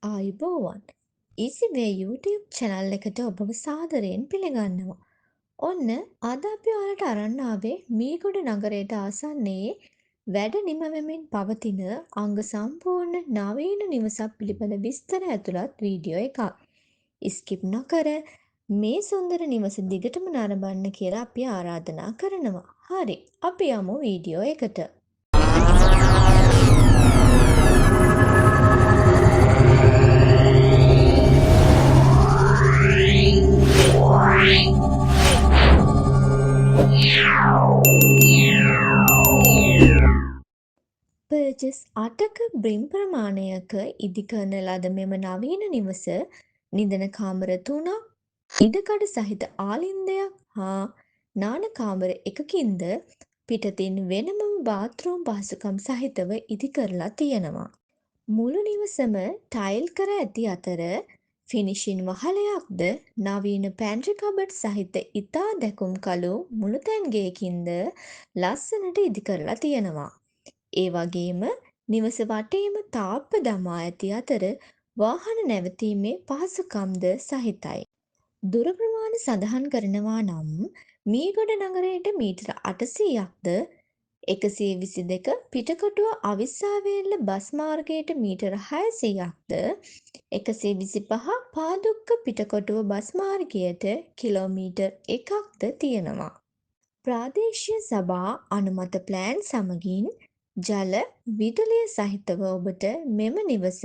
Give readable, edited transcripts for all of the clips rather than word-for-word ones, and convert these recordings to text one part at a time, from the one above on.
ආයුබෝවන් EasyWay YouTube channel එකට ඔබව සාදරයෙන් පිළිගන්නවා. ඔන්න අද අපි ඔයාලට අරන් ආවේ මීගොඩ නගරයට ආසන්නයේ වැඩ නිම වෙමින් පවතින අංග සම්පූර්ණ නවීන නිවසක් පිළිබඳ විස්තර ඇතුළත් වීඩියෝ එකක්. ස්කිප් නොකර මේ සුන්දර නිවස දිගටම නරඹන්න කියලා අපි ආරාධනා කරනවා. හරි, අපි යමු වීඩියෝ එකට. පර්චස් 8ක බ්‍රිම් ප්‍රමාණයක ඉදිකරන ලද මෙම නවීන නිවස නිදන කාමර 3ක්, ඉඩකඩ සහිත ආලින්දයක් හා නාන කාමර එකකින්ද පිටතින් වෙනමම බාත්රූම් පහසුකම් සහිතව ඉදිකරලා තියෙනවා. මුළු නිවසම ටයිල් කර ඇති අතර ෆිනිෂින් වහලයක්ද නවීන පැන්ට්‍රි කබඩ් සහිත ඉතා දැකුම්කලු මුළුතැන් ගෙයකින්ද ලස්සනට ඉදිකරලා තියෙනවා. ඒ වගේම නිවස වටේම තාප්ප දමා ඇති අතර වාහන නැවතීමේ පහසුකම්ද සහිතයි. දුර ප්‍රමාණ සඳහන් කරනවා නම් මීගොඩ නගරයට මීටර 800ක්ද 122 පිටකොටුව අවිස්සාවේල්ල බස් මාර්ගයට මීටර 600ක්ද 125 පාදුක්ක පිටකොටුව බස් මාර්ගයට කිලෝමීටර් 1ක්ද තියෙනවා. ප්‍රාදේශීය සභා අනුමත ප්ලෑන් සමගින් ජල විදුලිය සහිතව ඔබට මෙම නිවස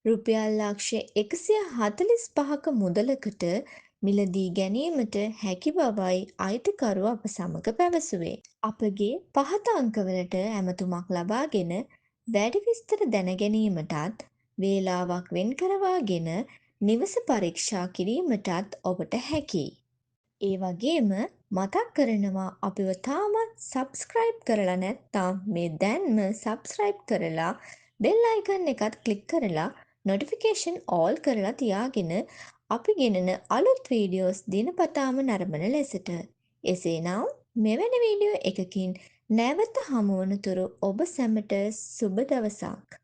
රුපියල් ලක්ෂ 145ක මුදලකට මිලදී ගැනීමට හැකි බවයි අයිතිකරු අප සමග පැවසුවේ. අපගේ පහත අංකවලට ඇමතුමක් ලබාගෙන වැඩි විස්තර දැන ගැනීමටත් වේලාවක් වෙන් කරවාගෙන නිවස පරීක්ෂා කිරීමටත් ඔබට හැකියි. ඒ වගේම මතක් කරනවා අපිව තාමත් සබ්ස්ක්‍රයිබ් කරලා නැත්නම් මේ දැන්ම සබ්ස්ක්‍රයිබ් කරලා බෙල් අයිකන් එකත් ක්ලික් කරලා නොටිෆිකේෂන් ඕල් කරලා තියාගෙන අපි ගෙනන අලුත් වීඩියෝස් දිනපතාම නරඹන ලෙසට. එසේනම් මෙවැනි වීඩියෝ එකකින් නැවත හමුවන තුරු ඔබ සැමට සුබ දවසක්.